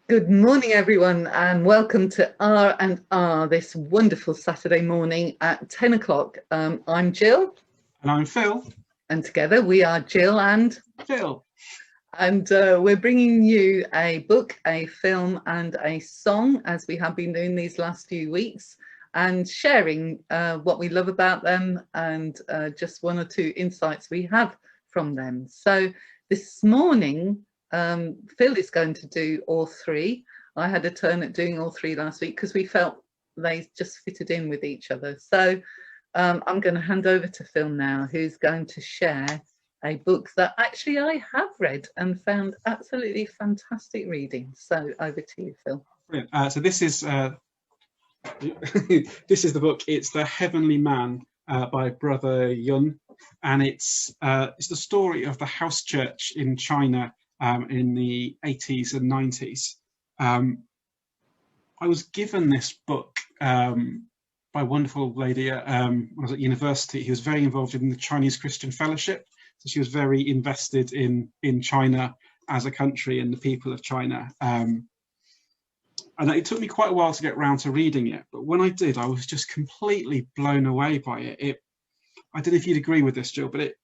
Good morning, everyone, and welcome to R and R this wonderful Saturday morning at 10 o'clock. I'm Jill, And I'm Phil. and together we are Jill Phil. and we're bringing you a book, a film, and a song, as we have been doing these last few weeks, and sharing what we love about them and just one or two insights we have from them. So this morning, Phil is going to do all three. I had a turn at doing all three last week because we felt they just fitted in with each other. So I'm going to hand over to Phil now, who's going to share a book that actually I have read and found absolutely fantastic reading. So over to you, Phil. Brilliant. So this is this is the book. It's The Heavenly Man by Brother Yun, and it's the story of the house church in China in the 80s and 90s. I was given this book by a wonderful lady when I was at university. Who was very involved in the Chinese Christian Fellowship. So she was very invested in China as a country and the people of China. And it took me quite a while to get around to reading it. But when I did, I was just completely blown away by it. I don't know if you'd agree with this, Jill, but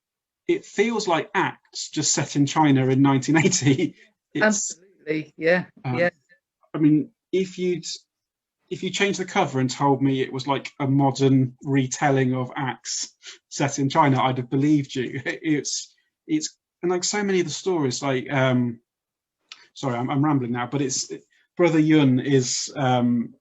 it feels like Acts just set in China in 1980. Absolutely, yeah, yeah. I mean, if you changed the cover and told me it was like a modern retelling of Acts set in China, I'd have believed you. It's and like so many of the stories, like sorry, I'm rambling now, but Brother Yun is kind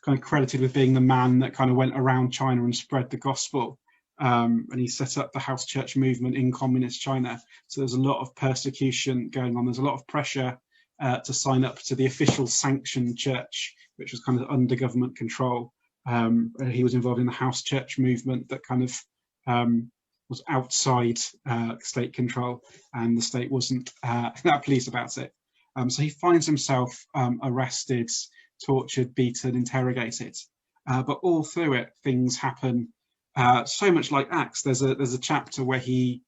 of credited with being the man that kind of went around China and spread the gospel. And he set up the house church movement in communist China. So there's a lot of persecution going on. There's a lot of pressure to sign up to the official sanctioned church, which was kind of under government control. He was involved in the house church movement that kind of was outside state control, and the state wasn't that pleased about it. So he finds himself arrested, tortured, beaten, interrogated. But all through it, things happen so much like Acts. There's a chapter where he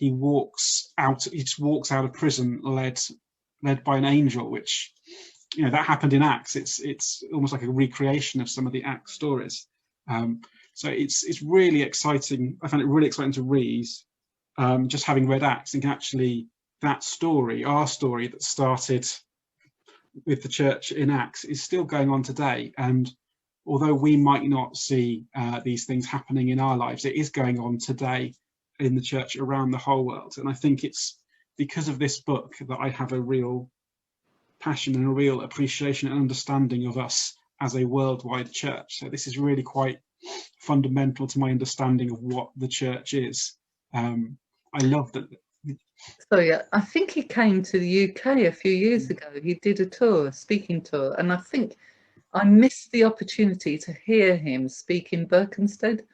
walks out. He just walks out of prison, led by an angel, which that happened in Acts. It's almost like a recreation of some of the Acts stories. So it's really exciting. I found it really exciting to read. Just having read Acts, and actually that story, our story that started with the church in Acts, is still going on today. And although we might not see these things happening in our lives, it is going on today in the church around the whole world. And I think it's because of this book that I have a real passion and a real appreciation and understanding of us as a worldwide church. So this is really quite fundamental to my understanding of what the church is. I love that. So yeah, I think he came to the UK a few years ago. He did a speaking tour, and I think I missed the opportunity to hear him speak in Berkhamsted.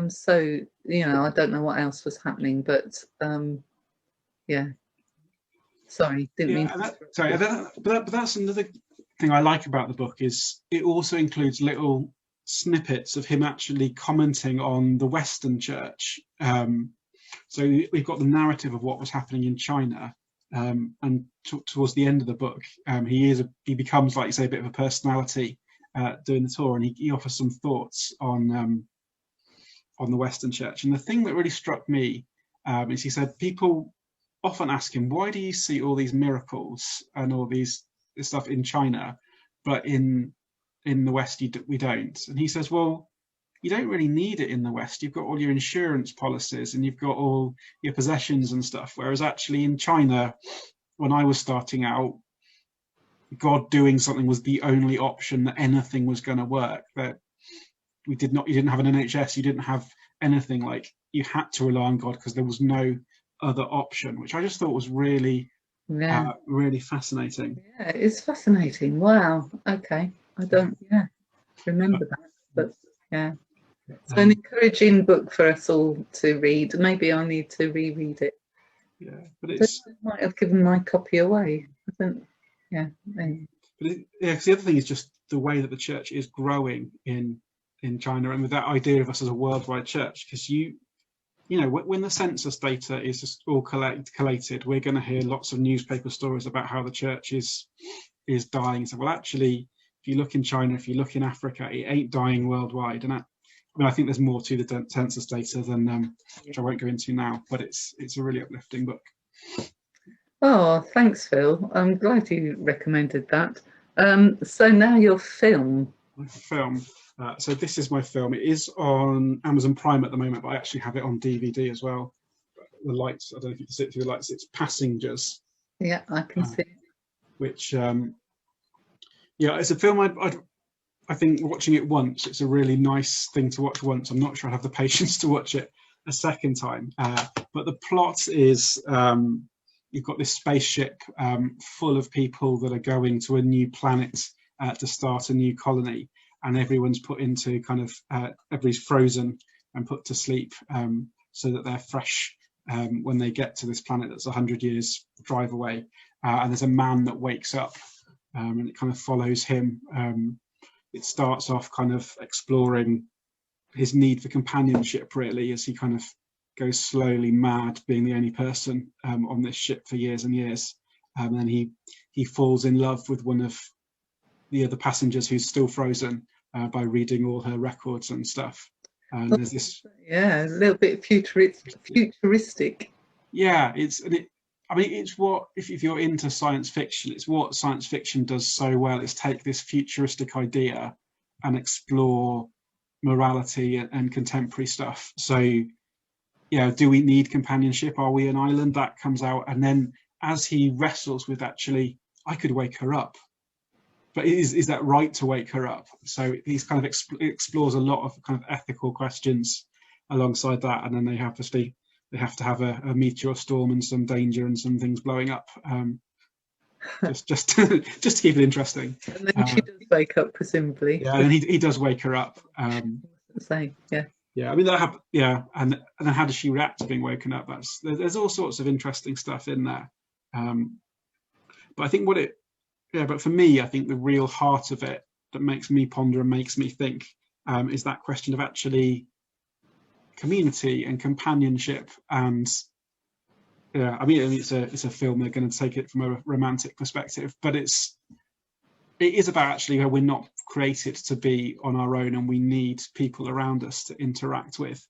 So I don't know what else was happening, but yeah. Sorry, didn't mean. But that's another thing I like about the book, is it also includes little snippets of him actually commenting on the Western church. So we've got the narrative of what was happening in China, and towards the end of the book, he becomes, like you say, a bit of a personality doing the tour, and he offers some thoughts on the Western church. And the thing that really struck me is he said people often ask him, why do you see all these miracles and all this stuff in China, but in the West we don't? And he says, well, you don't really need it in the West. You've got all your insurance policies and you've got all your possessions and stuff. Whereas actually in China, when I was starting out, God doing something was the only option, that anything was going to work. That you didn't have an NHS, you didn't have anything. Like, you had to rely on God because there was no other option, which I just thought was really, really fascinating. Yeah, it's fascinating. Wow. Okay. I don't remember that, but yeah. So an encouraging book for us all to read. Maybe I need to reread it. Yeah, but I might have given my copy away. I don't. Yeah. But the other thing is just the way that the church is growing in China, and with that idea of us as a worldwide church. Because when the census data is just all collated, we're going to hear lots of newspaper stories about how the church is is dying. So, well, actually, if you look in China, if you look in Africa, it ain't dying worldwide. And I think there's more to the census data than which I won't go into now, but it's a really uplifting book. Oh, thanks, Phil. I'm glad you recommended that. So now your film. My film. So this is my film. It is on Amazon Prime at the moment, but I actually have it on DVD as well. The lights, I don't know if you can see it through the lights. It's Passengers. Yeah, I can see. Which, it's a film I think watching it once, it's a really nice thing to watch once. I'm not sure I have the patience to watch it a second time. But the plot is you've got this spaceship full of people that are going to a new planet to start a new colony. And everyone's put into everybody's frozen and put to sleep so that they're fresh when they get to this planet that's 100 years drive away. And there's a man that wakes up and it kind of follows him. It starts off kind of exploring his need for companionship, really, as he kind of goes slowly mad, being the only person on this ship for years and years. And then he falls in love with one of the other passengers who's still frozen by reading all her records and stuff. And there's this, a little bit futuristic. Yeah, it's what if you're into science fiction, it's what science fiction does so well. Is take this futuristic idea and explore morality and contemporary stuff. So, do we need companionship? Are we an island? That comes out, and then as he wrestles with actually, I could wake her up. But is that right to wake her up? So he's kind of explores a lot of kind of ethical questions alongside that, and then they have to have a meteor storm and some danger and some things blowing up, just to keep it interesting. And then she does wake up, presumably. Yeah, and he does wake her up. Yeah. I mean, and then how does she react to being woken up? There's all sorts of interesting stuff in there. But I think but for me, I think the real heart of it that makes me ponder and makes me think is that question of actually community and companionship. And it's a film. They're going to take it from a romantic perspective, but it is about actually how we're not created to be on our own, and we need people around us to interact with,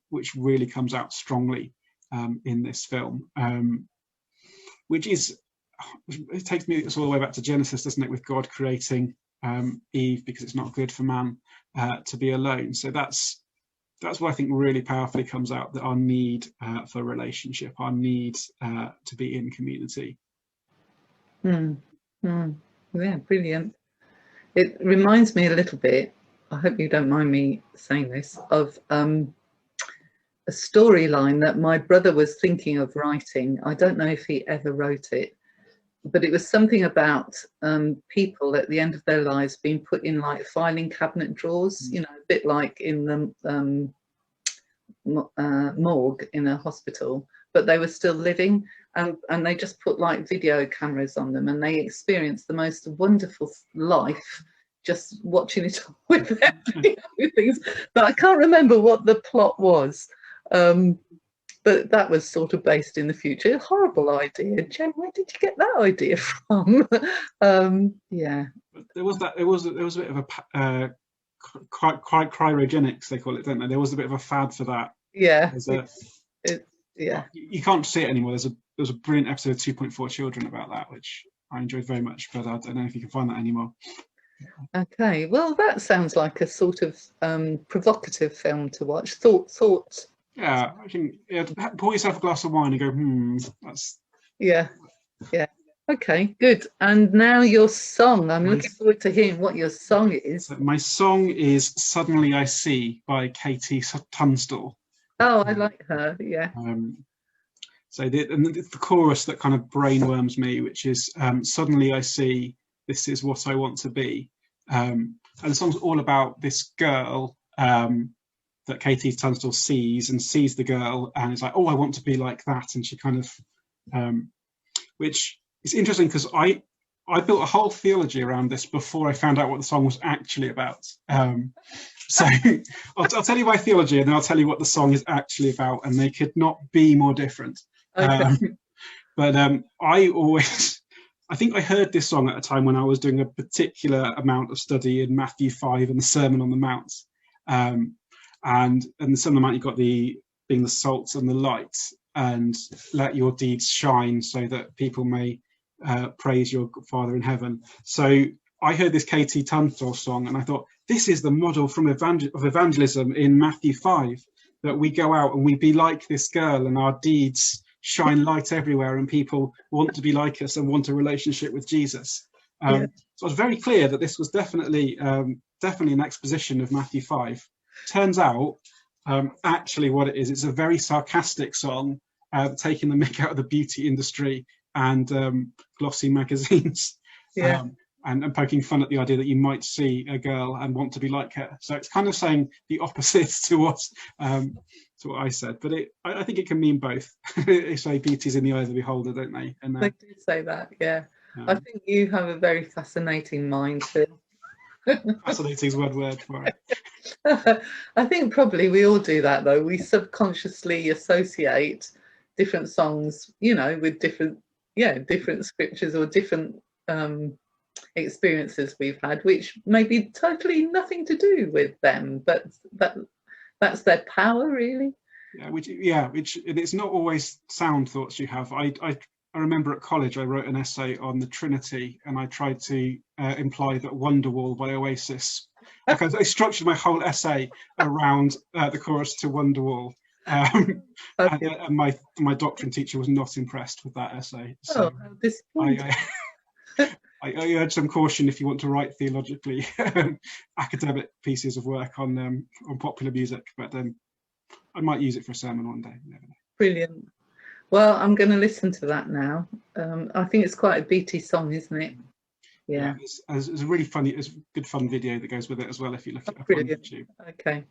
which really comes out strongly in this film, it takes me all the way back to Genesis, doesn't it, with God creating Eve because it's not good for man to be alone. So that's what I think really powerfully comes out, that our need for relationship, our need to be in community. Yeah, brilliant. It reminds me a little bit, I hope you don't mind me saying this, of a storyline that my brother was thinking of writing. I don't know if he ever wrote it, but it was something about people at the end of their lives being put in like filing cabinet drawers, a bit like in the morgue in a hospital, but they were still living, and they just put like video cameras on them, and they experienced the most wonderful life just watching it all with their video things. But I can't remember what the plot was. But that was sort of based in the future. Horrible idea, Jen. Where did you get that idea from? Yeah. There was a bit of a cryogenics, they call it, don't they? There was a bit of a fad for that. Yeah. Yeah. You can't see it anymore. There was a brilliant episode of 2.4 Children about that, which I enjoyed very much, but I don't know if you can find that anymore. Okay. Well, that sounds like a sort of provocative film to watch. Thoughts. Yeah, I think pour yourself a glass of wine and go, that's... Yeah. Okay, good. And now your song. I'm looking forward to hearing what your song is. My song is Suddenly I See by Katie Tunstall. Oh, I like her, yeah. So the chorus that kind of brainworms me, which is Suddenly I See, This Is What I Want to Be. And the song's all about this girl that Katie Tunstall sees the girl and is like, oh, I want to be like that. And she kind of, which is interesting because I built a whole theology around this before I found out what the song was actually about. So I'll tell you my theology and then I'll tell you what the song is actually about, and they could not be more different. Okay. But I always I think I heard this song at a time when I was doing a particular amount of study in Matthew 5 and the Sermon on the Mount. Um, and the Sermon on the Mount, you've got the being the salt and the light, and let your deeds shine so that people may praise your Father in heaven. So I heard this KT Tunstall song and I thought, this is the model from of evangelism in Matthew 5, that we go out and we be like this girl and our deeds shine light everywhere and people want to be like us and want a relationship with Jesus. Yeah. So I was very clear that this was definitely an exposition of Matthew 5. Turns out, actually what it is, it's a very sarcastic song, taking the mick out of the beauty industry and glossy magazines. Yeah. And poking fun at the idea that you might see a girl and want to be like her. So it's kind of saying the opposite to what I said. But I think it can mean both. They say beauty's in the eye of the beholder, don't they? And They do say that, yeah. I think you have a very fascinating mind, Phil. Fascinating is one word for it. I think probably we all do that, though. We subconsciously associate different songs, with different scriptures or different experiences we've had, which may be totally nothing to do with them, but that's their power, really. Which it's not always sound thoughts you have. I remember at college I wrote an essay on the Trinity, and I tried to imply that Wonderwall by Oasis. Like I structured my whole essay around the chorus to Wonderwall. Okay. And my doctrine teacher was not impressed with that essay. So how disappointing. I urge some caution if you want to write theologically academic pieces of work on popular music, but I might use it for a sermon one day. Never know. Brilliant. Well, I'm going to listen to that now. I think it's quite a beaty song, isn't it? Yeah. It's a really funny, it's a good fun video that goes with it as well if you look it up brilliant. on YouTube. Okay.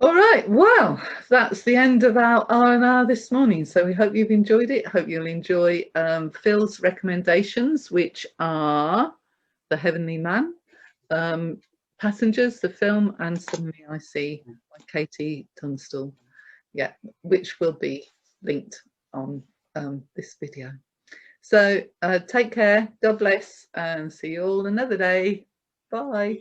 All right, well, that's the end of our R&R this morning. So we hope you've enjoyed it. Hope you'll enjoy Phil's recommendations, which are The Heavenly Man, Passengers, the film, and Suddenly I See by KT Tunstall. Yeah, which will be linked on this video. So take care, God bless, and see you all another day. Bye.